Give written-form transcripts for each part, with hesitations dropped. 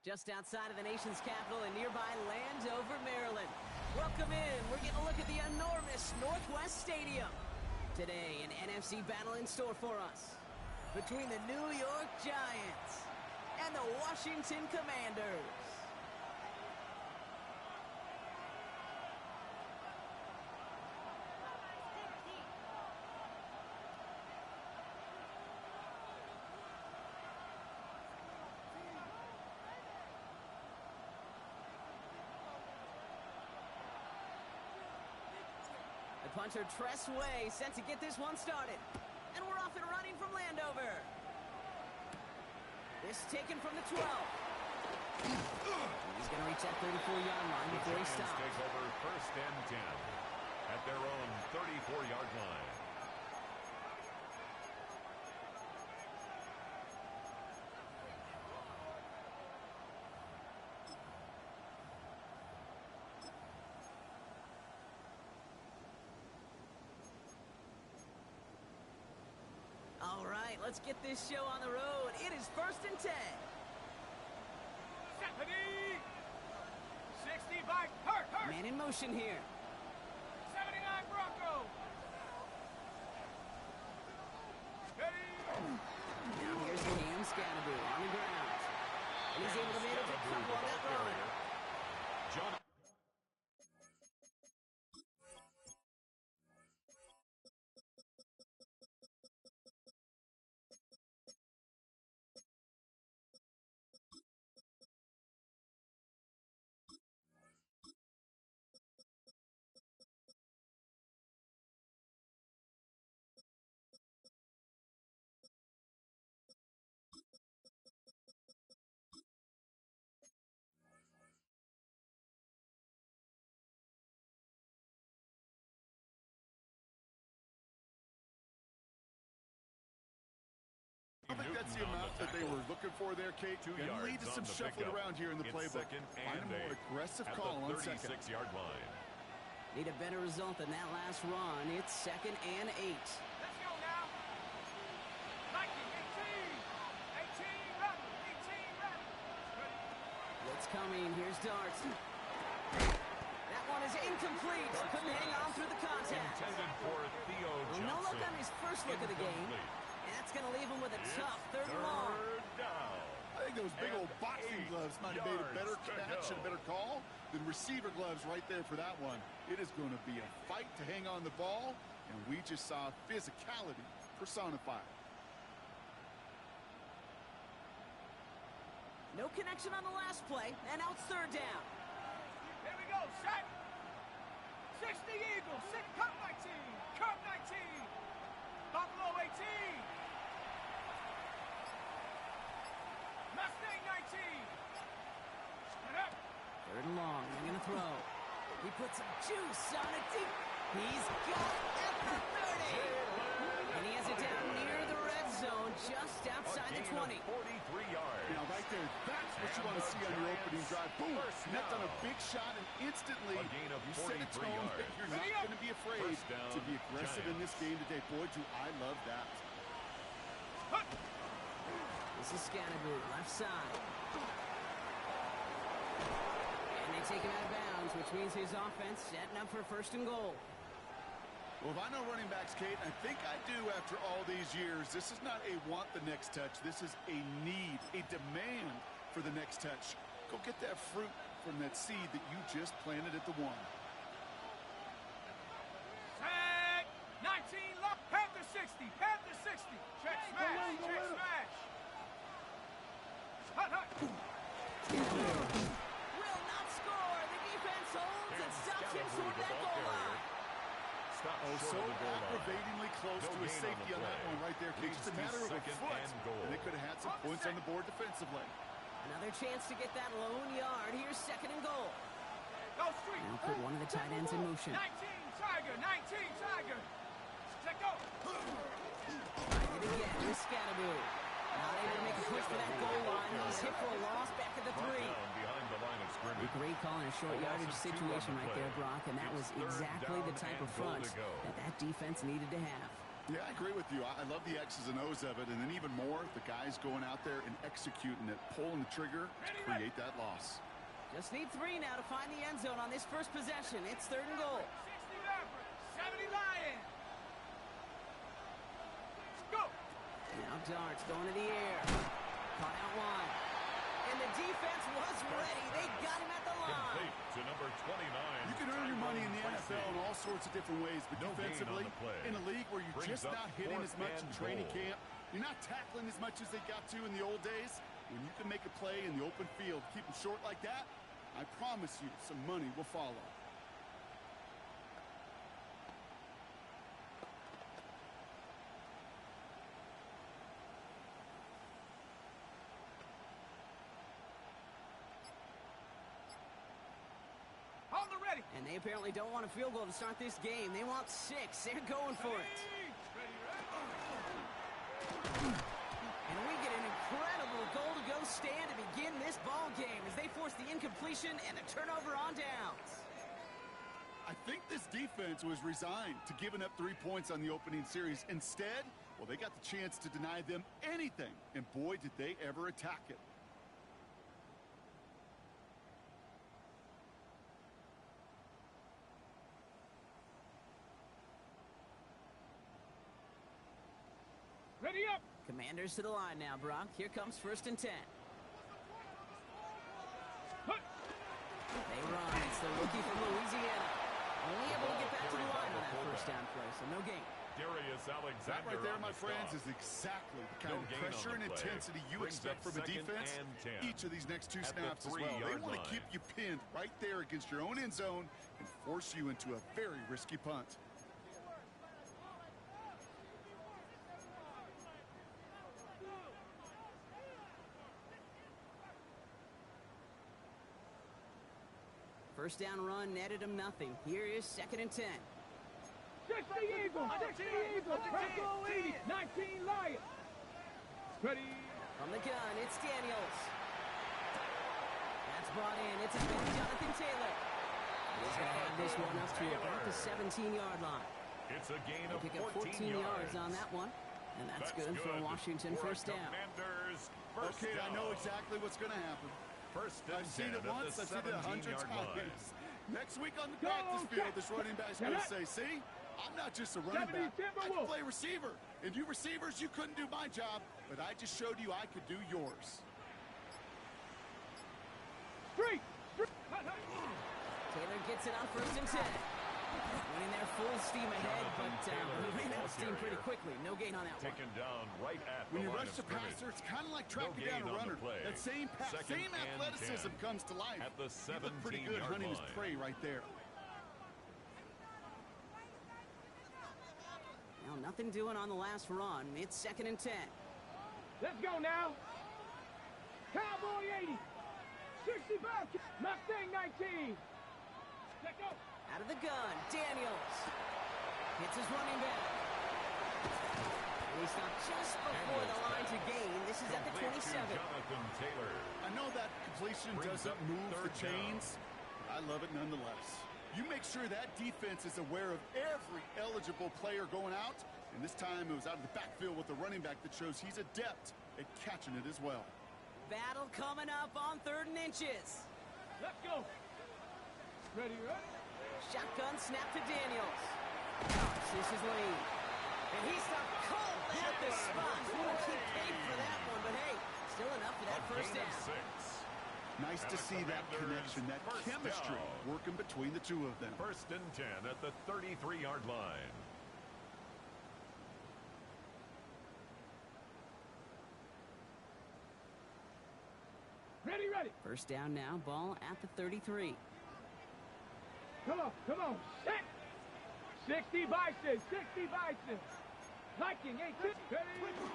Just outside of the nation's capital in nearby Landover, Maryland. Welcome in. We're getting a look at the enormous Northwest Stadium. Today, an NFC battle in store for us between the New York Giants and the Washington Commanders. The punter Tress Way set to get this one started. And we're off and running from Landover. This taken from the 12. He's going to reach that 34-yard line before he stops. Take over 1st and 10 at their own 34-yard line. All right, let's get this show on the road. It is 1st and 10. 70! 60 by Hurt! Man in motion here. 79 Bronco! Ready! Now here's Cam Scannaboo on the ground. And he's able to manage a couple on that run. John. I think that's the amount that they were looking for there, Kate. Going to lead to some shuffling around here in the playbook. Find a more aggressive call on second. 36-yard line. Need a better result than that last run. It's 2nd and 8. Let's go now! 19, 18! 18, run! 18, run! Blitz coming. Here's Darts. That one is incomplete. Couldn't hang on through the contact. Intended for Theo Johnson. No look on his first look of the game. And that's going to leave him with a tough 3rd and long. Down. I think those big old boxing gloves might have made a better catch and a better call than receiver gloves right there for that one. It is going to be a fight to hang on the ball, and we just saw physicality personified. No connection on the last play, and now it's 3rd down. Here we go, set! 60 Eagles, 6, Cup 19, Cup 19, Buffalo 18, Mustang 19. Split up. 3rd and long. They're going to throw. He puts some juice on it deep. He's got it at the 30. And he has it down near the red zone, just outside the 20. 43 yards. Now, right there, that's what you want to see on your opening drive. Boom! Net on a big shot, and instantly you set a tone that you're not going to be afraid to be aggressive in this game today. Boy, do I love that. This is Scannaboo, left side. And they take him out of bounds, which means his offense setting up for 1st and goal. Well, if I know running backs, Kate, I think I do after all these years, this is not a want the next touch. This is a need, a demand for the next touch. Go get that fruit from that seed that you just planted at the 1. Set! 19 left, Panther 60, Panther 60. Check smash, check smash. Hut, hut. Will not score. The defense holds and stops him toward that goal line. Oh, so aggravatingly close to a safety on that one right there, Kate. Just a matter of a foot, and they could have had some points on the board defensively. Another chance to get that lone yard. Here's 2nd and goal. Go street. Now put one of the tight ends in motion. 19 Tiger, 19 Tiger. Check go. Right it again with Scannaboo. Not able to make a push for that goal line. He's hit for a loss back at the 3. Behind the line of scrimmage. A great call in a short yardage situation right there, Brock, and that was exactly the type of front that defense needed to have. Yeah, I agree with you. I love the X's and O's of it, and then even more, the guys going out there and executing it, pulling the trigger to create that loss. Just need 3 now to find the end zone on this first possession. It's 3rd and goal. 60 Mavericks, 70 Lions. Let's go. Now darts going to the air. Caught out wide. And the defense was ready. They got him at the line. Complete to number 29. You can earn your money in the NFL in all sorts of different ways, but No gain on defensively, the play. in a league where you're Brings just up not hitting as 4th much in and training goal. camp, you're not tackling as much as they got to in the old days, when you can make a play in the open field, keep them short like that, I promise you some money will follow. On the ready. And they apparently don't want a field goal to start this game. They want 6. They're going for it. Ready, And we get an incredible goal-to-go stand to begin this ball game as they force the incompletion and a turnover on downs. I think this defense was resigned to giving up 3 points on the opening series. Instead, well, they got the chance to deny them anything, and boy, did they ever attack it. Ready up. Commanders to the line now, Brock. Here comes 1st and 10. Hut. They run. It's the rookie from Louisiana. Only able to get back to the line on that 1st down play, so no gain. Darius Alexander. That right there, on my the friends, stop. is exactly the kind No of gain on pressure the and play. intensity you Brings expect up from a 2nd defense and 10. each of these next 2 At the snaps as well. They 3-yard want to line. keep you pinned right there against your own end zone and force you into a very risky punt. First down run netted him nothing. Here is 2nd and 10. 60 Eagles. 60 Eagles. Franco 80. 19 Lions. Ready. From the gun, it's Daniels. That's brought in. It's a big Jonathan Taylor. He's going to have this one up to about the 17-yard line. It's a gain They of pick up 14 yards on that one. And that's good for Washington for a 1st down. Commanders first Okay, I know down. exactly what's going to happen. 1st and I've seen 10 it once, I've seen it 100 line. times. Next week on the practice field, this running back's going to say, see, I'm not just a running back. I can play receiver. And you receivers, you couldn't do my job, but I just showed you I could do yours. Three. Taylor gets it on 1st and 10. Winning there full steam ahead, but moving that steam pretty quickly. No gain on that one. Taken down right at When the you line rush of the scrimmage. passer, it's kind of like tracking gain down a on the runner. play. That same pass, 2nd same and athleticism 10 comes to life. at the He looked pretty good 17-yard hunting his line. prey right there. Well, nothing doing on the last run. It's 2nd and 10. Let's go now. Cowboy 80. 65. Mustang 19. Let's go. Out of the gun, Daniels. Hits his running back. And he stopped just before the line to gain. This is at the Complete to 27. Jonathan Taylor. I know that completion Brings doesn't up move the 3rd down. chains, but I love it nonetheless. You make sure that defense is aware of every eligible player going out, and this time it was out of the backfield with the running back that shows he's adept at catching it as well. Battle coming up on 3rd and inches. Let's go. Ready, ready. Shotgun snap to Daniels. This is Lee. And he stopped cold at the spot. Little keep paid for that one, but hey, still enough for that A 1st gain of down. 6. Nice And to the see that Commanders' connection, that first chemistry down. working between the two of them. 1st and 10 at the 33-yard line. Ready, ready. 1st down now, ball at the 33. Come on, come on. Set. 60 Bison, 60 Bison. Viking 18. Ready.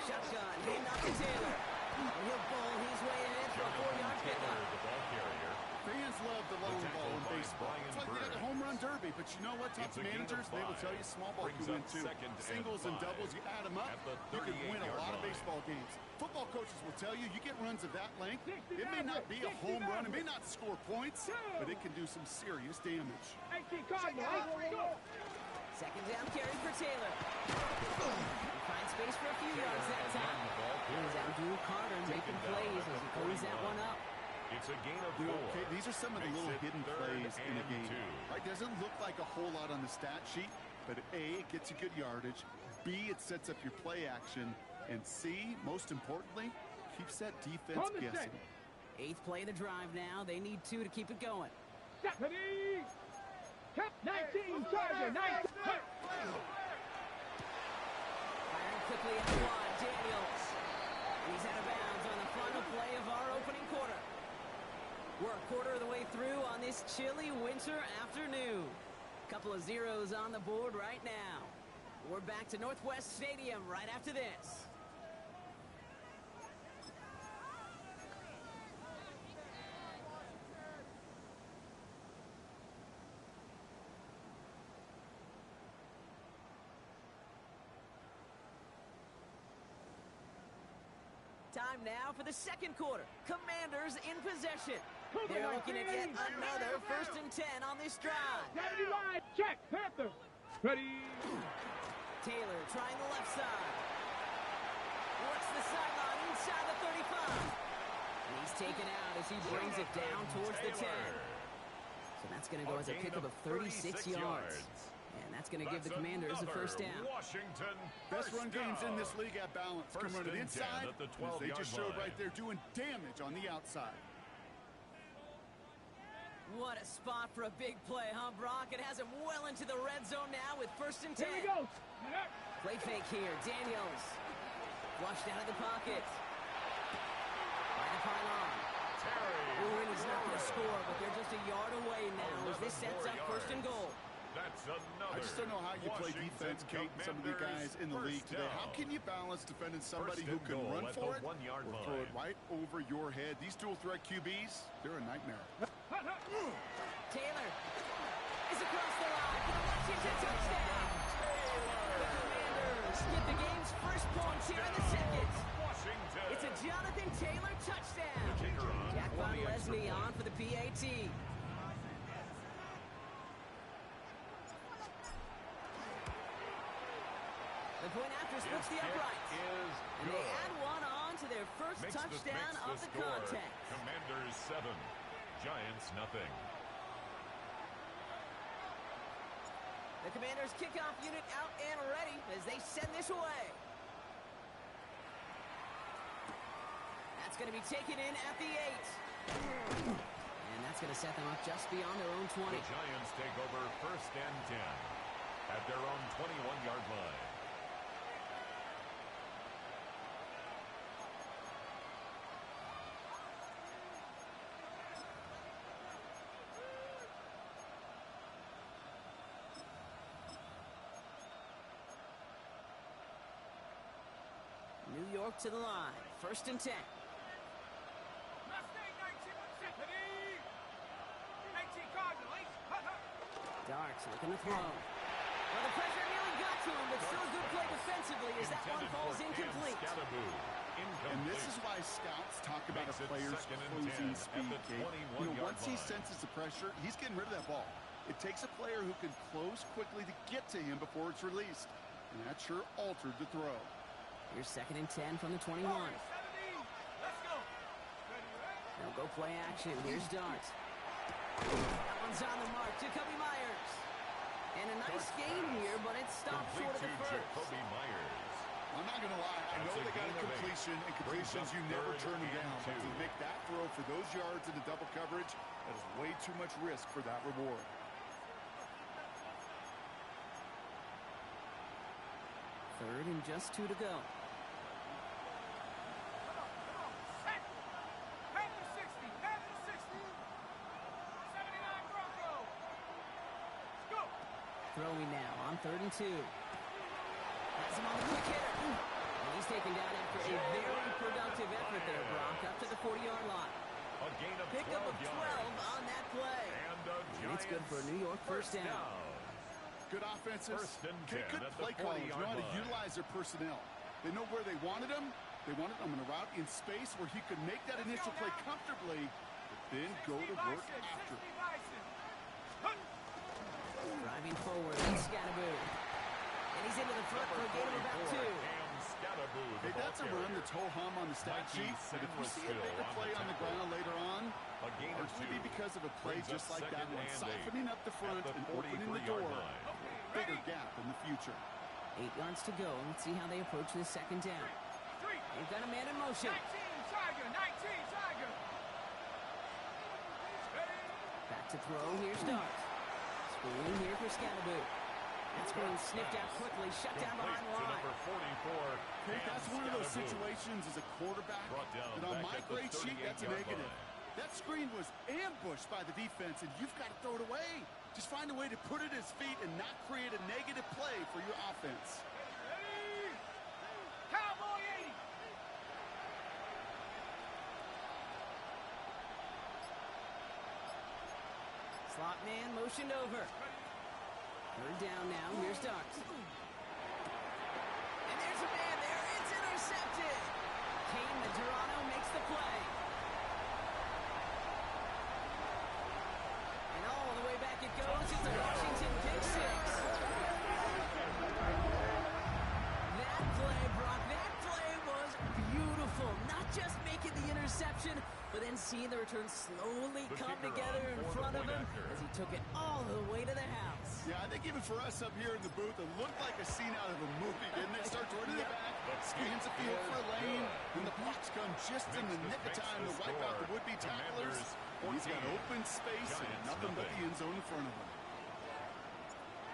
Shotgun, hand off to Taylor. And he'll bowl his way in for a 4-yard Taylor, pickup. the ball carrier. Fans love the lone tackle ball in by baseball. Brian It's like they got the Burns. home run derby, but you know what? Top It's a gain of managers, they will 5. tell you small ball Brings can win up too. 2nd and Singles and 5 doubles, you add them up, at the you can win a 38-yard lot of line. baseball games. Football coaches will tell you, you get runs of that length, it may not be a home run, it may not score points, but it can do some serious damage. 18 Cardinal. 8. Go. Second down carry for Taylor. He finds space for a few yards that time. Here's Abdul Carter making plays as he cleans that one up. It's a gain of 4. Okay, these are some of the Makes little it hidden 3rd plays in a and game. 2. Right, doesn't look like a whole lot on the stat sheet, but A, it gets you good yardage. B, it sets up your play action. And C, most importantly, keeps that defense guessing. 8th play of the drive now. They need 2 to keep it going. Ready? 19, Charger, 19. Firing quickly at the wide, Daniels. He's out of bounds on the final play of our opening quarter. We're a quarter of the way through on this chilly winter afternoon. Couple of zeros on the board right now. We're back to Northwest Stadium right after this. Time now for the second quarter. Commanders in possession. They're looking at yet another 1st and 10 on this drive. Deputy line, check, Panther. Ready? Taylor trying the left side. Works the sideline inside the 35. And he's taken out as he brings it down towards the 10. So that's going to go as a pickup of 36 yards. And that's going to give the Commanders a 1st down. Washington Best run games in this league at balance. Come run to the inside. They just showed right there doing damage on the outside. What a spot for a big play, huh, Brock? It has him well into the red zone now with 1st and 10. Here we go. Play fake here. Daniels. Flushed out of the pocket. By the pylon. Ooh, and he's not going to score, but they're just a yard away now as this sets up 1st and goal. That's another. I just don't know how you play defense, Kate, and some of the guys in the league today. How can you balance defending somebody who can run for it or throw it right over your head? These dual threat QBs, they're a nightmare. Taylor is across the line for the Washington touchdown. The Commanders get the game's 1st points here in the 2nd. It's a Jonathan Taylor touchdown. Jack Von Leslie on for the PAT. The point after splits the uprights. And they add one on to their 1st touchdown of the contest. Commanders 7, Giants nothing. The Commanders kickoff unit out and ready as they send this away. That's going to be taken in at the 8. And that's going to set them up just beyond their own 20. The Giants take over 1st and 10 at their own 21-yard line. New York to the line. 1st and 10. Darks looking to throw. Well, the pressure nearly got to him, but still a good play defensively as that one falls incomplete. And this is why scouts talk about a player's closing speed, Kate. You know, once he senses the pressure, he's getting rid of that ball. It takes a player who can close quickly to get to him before it's released. And that sure altered the throw. Here's 2nd and 10 from the 21. They'll go play action. Here's Darts. That one's on the mark. Jacoby Myers. And a nice game here, but it stopped short of the 1st. I'm not going to lie. I know they got a completion, and completions, you never turn them down. But to make that throw for those yards into double coverage, that is way too much risk for that reward. Third and just 2 to go. Throwing now on 3rd and 2. Has him on the quick hitter. And he's taken down after a very productive effort there, Brock, up to the 40-yard line. A gain of Pickup of 12 on that play. And it's good for a New York 1st down. Good offenses. 1st and 10 good at play the 40-yard callers know how to line. utilize their personnel. They know where they wanted them. They wanted them in a route in space where he could make that initial play comfortably, but then go to work after. Driving forward, it's Scatterboo. And he's into the front for a gain of about 2. Hey, that's a run that's ho-hum on the stat sheet, but if you see a bigger play on the ground later on, largely be because of a play just like that one, siphoning up the front and opening the door. Bigger gap in the future. 8 yards to go. Let's see how they approach this second down. They've got a man in motion. 19 Tiger, 19 Tiger. Back to throw. Here's Dart. Screen here for Scatterboo. That screen sniffed out quickly, shut down behind the line. Hey, that's one of those situations as a quarterback that on my grade sheet, that's a negative. That screen was ambushed by the defense, and you've got to throw it away. Just find a way to put it at his feet and not create a negative play for your offense. Ready? Cowboy 80. Slot man motioned over. Third down now. Here's Darks. And there's a man there. It's intercepted. Kane Maderano makes the play. And all the way back it goes. It's a Washington pick 6. That play, Brock, that play was beautiful. Not just making the interception, but then seeing the return slowly come together in front of him as he took it all the way to the house. Yeah, I think even for us up here in the booth, it looked like a scene out of a movie, didn't it? Starts running the back, scans the field for a lane, and the blocks come just in the nick of time to wipe out the would-be tacklers. And he's got open space and nothing but the end zone in front of him.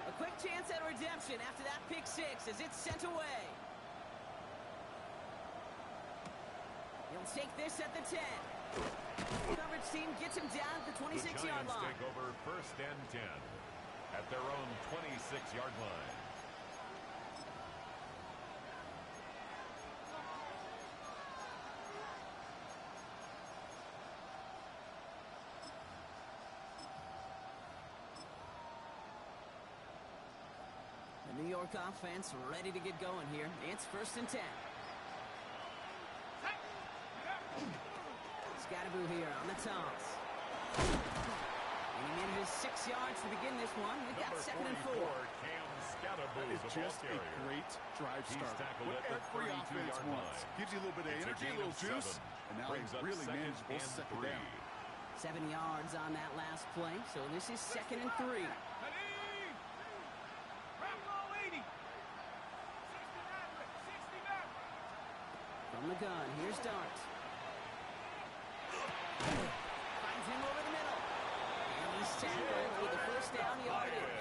A quick chance at redemption after that pick 6 as it's sent away. He'll take this at the 10. Coverage team gets him down at the 26-yard line. Take over first and 10 at their own 26-yard line. The New York offense ready to get going here. It's first and 10. Scatterboo here on the toss. And he manages 6 yards to begin this one. We've got second and 4. That is just a great drive start. What every offense wants. Gives you a little bit of energy, a little juice, and now they really manageable second down. 7 yards on that last play, so this is second and 3. From the gun, here's Dart. Finds him over the middle. And he's tackled with the first down yardage.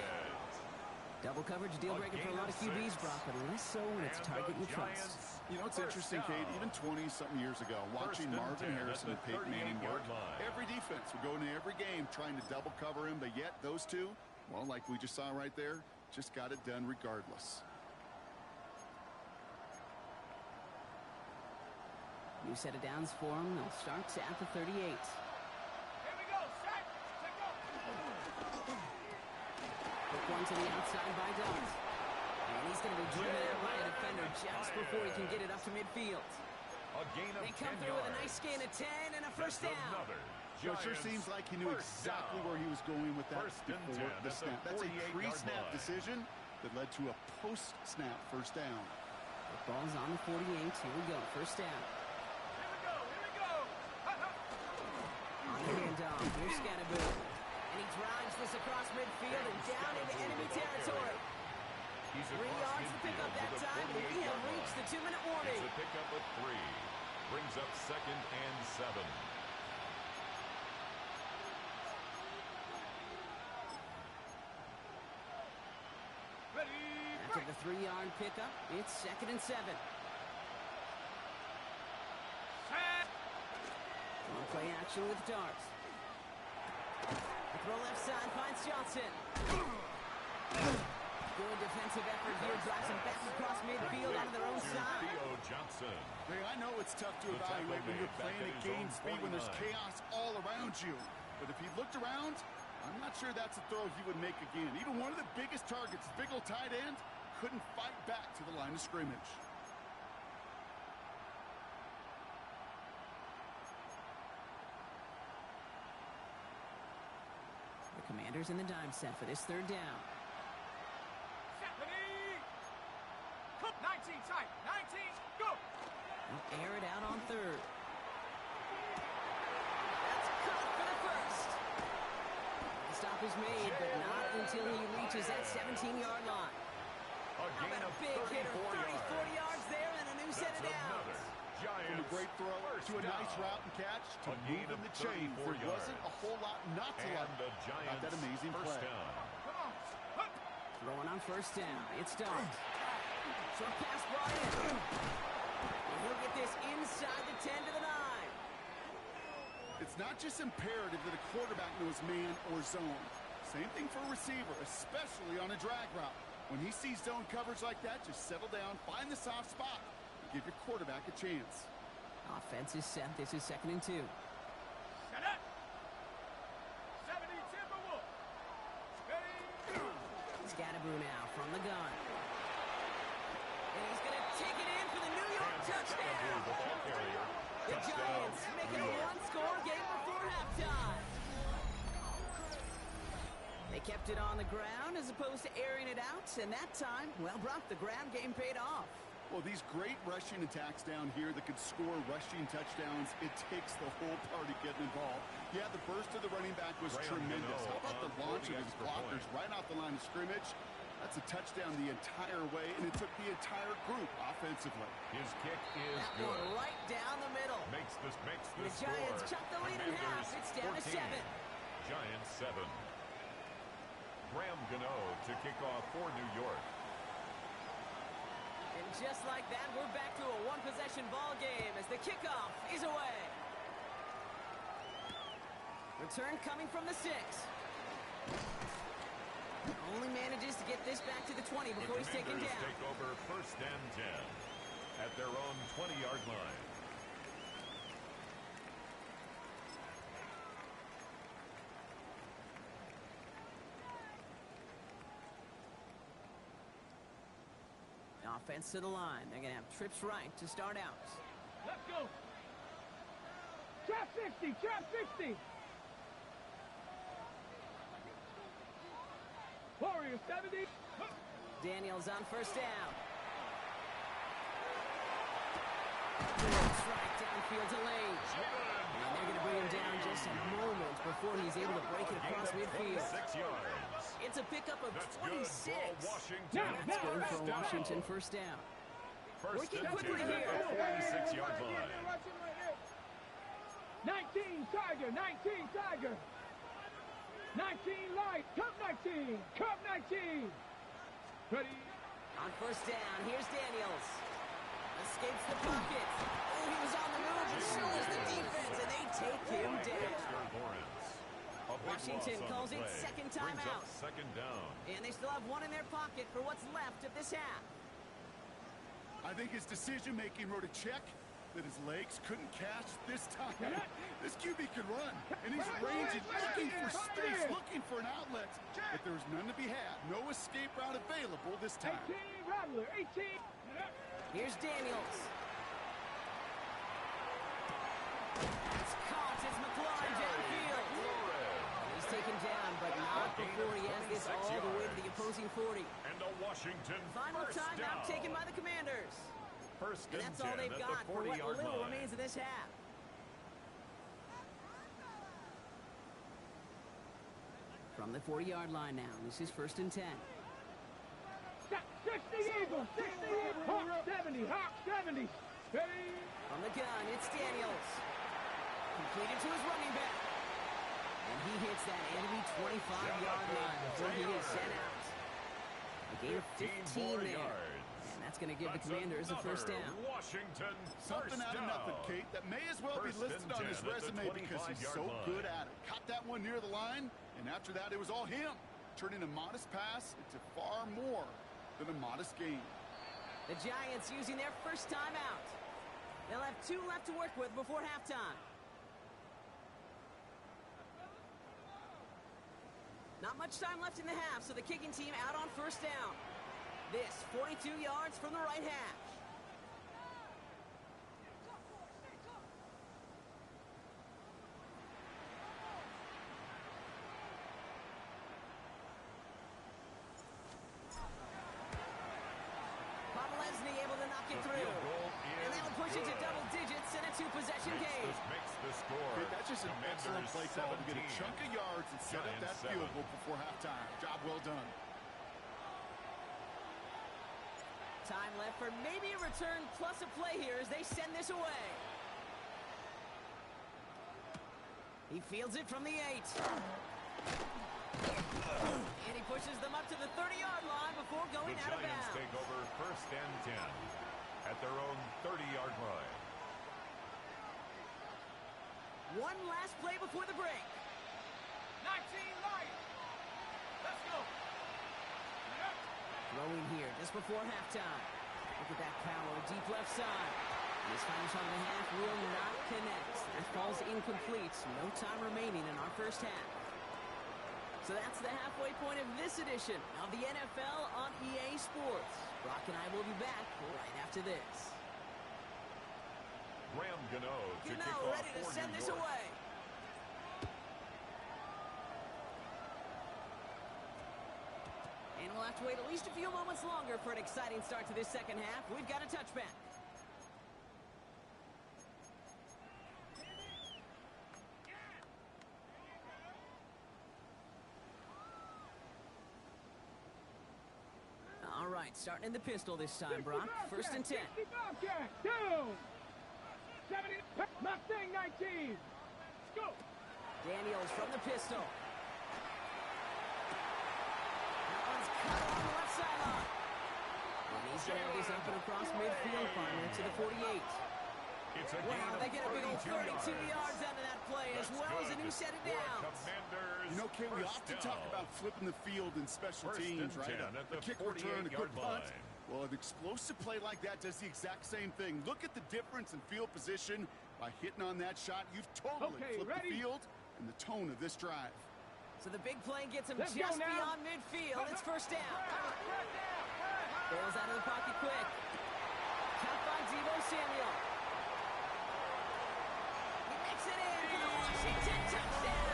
Double coverage deal breaker for a lot of QBs, Brock, but less so when it's a target you trust. You know, it's interesting, Kate, even 20-something years ago, watching Marvin Harrison and Peyton Manning work, every defense would go into every game trying to double cover him, but yet those two, well, like we just saw right there, just got it done regardless. New set of downs for him. They'll start at the 38. Here we go, set, take off. Quick one to the outside by Dart. And he's going to be driven out by a defender just before he can get it up to midfield. They come through with a nice gain of 10 and a first down. So it sure seems like he knew exactly where he was going with that before the snap. That's a pre-snap decision that led to a post-snap first down. The ball's on the 48. Here we go. First down. On the handoff, here's Scatterboo. And he drives this across midfield and down into enemy territory. 3 yards to pick up that time, and we have reached the 2-minute warning. It's a pickup of 3. Brings up second and 7. After the 3-yard pickup, it's second and 7. On play action with Darts. The throw left side finds Johnson. Good defensive effort here. Drives him back across midfield onto their own side. Hey, I know it's tough to evaluate when you're playing at game speed when there's chaos all around you. But if he looked around, I'm not sure that's a throw he would make again. Even one of the biggest targets, big old tight end, couldn't fight back to the line of scrimmage. Commanders in the dime set for this third down. Set, ready. 19 tight. 19, go. They'll air it out on third. That's caught for the first. The stop is made, but not until he reaches that 17-yard line. How about a big hitter? 34 yards there and a new set of downs. From a great throw to a nice route and catch to moving the chain. There wasn't a whole lot not to like about that amazing play. Come on. Hup. Throwing on first down. It's done. Short pass brought in. And he'll get this inside the 10 to the 9. It's not just imperative that a quarterback knows man or zone. Same thing for a receiver, especially on a drag route. When he sees zone coverage like that, just settle down, find the soft spot, and give your quarterback a chance. Offense is set. This is 2nd and 2. Set up. 70 Timberwolves. Ready. Scatterboo now from the gun. And he's going to take it in for the New York touchdown. The Giants make it a one-score game before halftime. They kept it on the ground as opposed to airing it out, and that time, well, Brock, the ground game paid off. Well, these great rushing attacks down here that could score rushing touchdowns, it takes the whole party getting involved. Yeah, the burst of the running back was tremendous. How about the launch of his blockers right off the line of scrimmage? That's a touchdown the entire way, and it took the entire group offensively. His kick is That good. one right down the middle. Makes the The Giants score. chop the lead in half. It's down to 7. Giants 7. Graham Gano to kick off for New York. And just like that, we're back to a one-possession ball game as the kickoff is away. Return coming from the 6. Only manages to get this back to the 20 before he's taken down. Take over 1st and 10 at their own 20-yard line. Offense to the line. They're going to have trips right to start out. Let's go. Trap 60. Trap 60. Warriors 70. Daniels on first down. Strike downfield to Lane. And they're going to bring him down just a moment before he's able to break it across midfield. 6 yards. It's a pickup of That's 26. good for Washington. That's good for Washington. First down. Working quickly here. 46-yard line. 19 Tiger. 19 Tiger. 19 light. Cup 19. Cup 19. Ready. On first down, here's Daniels. Escapes the pocket. Oh, he was on the move, and so is the defense, and they take him down. Washington calls it second timeout. 2nd down. And they still have one in their pocket for what's left of this half. I think his decision-making wrote a check that his legs couldn't catch this time. This QB could run, and he's ranging, looking for space, looking for an outlet. But there was none to be had. No escape route available this time. 18 Rattler. 18. Here's Daniels. It's caught as McLaurin downfield. He's taken down, but not before he has this all the way to the opposing 40. And a Washington Final first timeout down. taken by the Commanders. First And and that's all 10 they've at got the for what 40-yard little line. remains of this half. From the 40-yard line now, this is 1st and 10. 60 Eagles. 60 Eagles. Hawk 70. Hawk 70. Ready. On the gun, it's Daniels. Completed to his running back. And he hits that enemy 25-yard line before he is sent out. A gain of 15 there. And that's going to give the Commanders a first down. Washington Something out of nothing, Kate, that may as well be First listed and on his 10 at the resume because he's 25-yard so line. good at it. Caught that one near the line, and after that, it was all him. Turning a modest pass into far more than a modest gain. The Giants using their first time out. They'll have 2 left to work with before halftime. Not much time left in the half, so the kicking team out on first down. This, 42 yards from the right hash. possession game. Makes the score. Okay, that's just an excellent play call to get a chunk of yards and set up that field goal before halftime. Job well done. Time left for maybe a return plus a play here as they send this away. He fields it from the 8. And he pushes them up to the 30-yard line before going out of bounds. The Giants take over 1st and 10 at their own 30-yard line. One last play before the break. 19 light. Let's go. Throwing here just before halftime. Look at that power, deep left side. This final shot of the half will not connect. That falls incomplete. No time remaining in our first half. So that's the halfway point of this edition of the NFL on EA Sports. Brock and I will be back right after this. Graham Gano to kick off ready to send this away. And we'll have to wait at least a few moments longer for an exciting start to this second half. We've got a touchback. All right, starting in the pistol this time, Brock. 1st and 10. 60 Bobcat, down. 70, Mustang 19. Let's go. Daniels from the pistol. That one's cut on the left sideline. And he's going to have this up and across midfield, finally to the 48. It's a Wow, they get a big old 32 yards out of that play, as well as a new set of downs. You know, Ken, we often talk about flipping the field in special teams, right? A kick return, a quick punt. Well, an explosive play like that does the exact same thing. Look at the difference in field position. By hitting on that shot, you've totally flipped the field and the tone of this drive. So the big play gets him just beyond midfield. It's 1st down. Bales out of the pocket quick. Caught by Deebo Samuel. He makes it in for the Washington touchdown.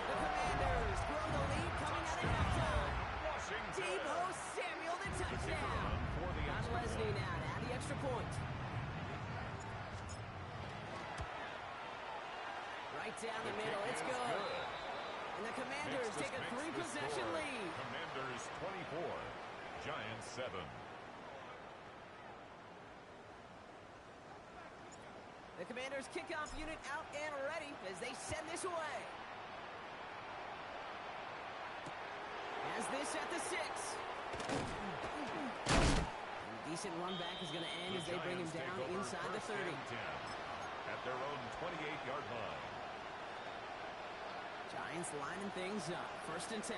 The Commanders grow the lead coming out of halftime. Deebo Samuel, the touchdown. Got Lesney now to add the extra point. Right down the middle, it's good. And the Commanders take a 3-possession lead. Commanders 24, Giants 7. The Commanders kickoff unit out and ready as they send this away. Has this at the 6. And a decent run back is going to end as they bring him down inside the 30. At their own 28-yard line. Giants lining things up. 1st and 10.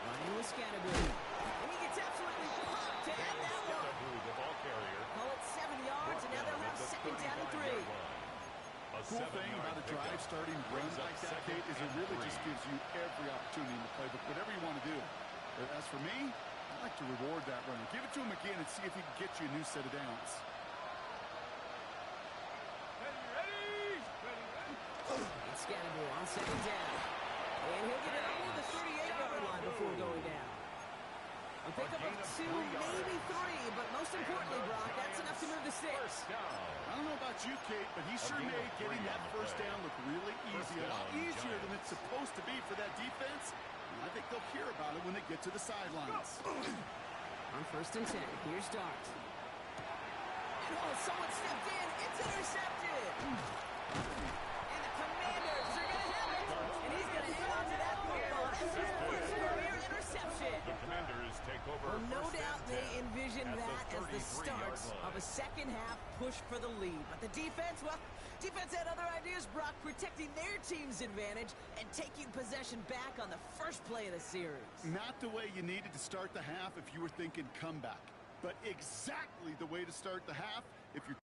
Running with Scattergood. And he gets absolutely popped to add that one. The ball carrier. Call it 7 yards, and now they'll have 2nd down and 3. Cool thing about a drive starting run like that, Kate, is it really just gives you every opportunity in the playbook, whatever you want to do. But as for me, I like to reward that runner. Give it to him again and see if he can get you a new set of downs. Ready. It's Scattergood on 2nd down. And he'll get it over the 38-yard line before going down. A pickup of 2, maybe 3, but most importantly, Brock, that's enough to move the 6. I don't know about you, Kate, but he sure made getting that 1st down look really easy. A lot easier than it's supposed to be for that defense. And I think they'll hear about it when they get to the sidelines. On 1st and 10, here's Dart. And someone stepped in. It's intercepted. And the Commanders are going to have it. And he's going to hang on to that football. That's his first career interception. The Commanders take over. Well, no doubt they envisioned that as the start of a second half push for the lead. But the defense, well, defense had other ideas, Brock, protecting their team's advantage and taking possession back on the first play of the series. Not the way you needed to start the half if you were thinking comeback, but exactly the way to start the half if you're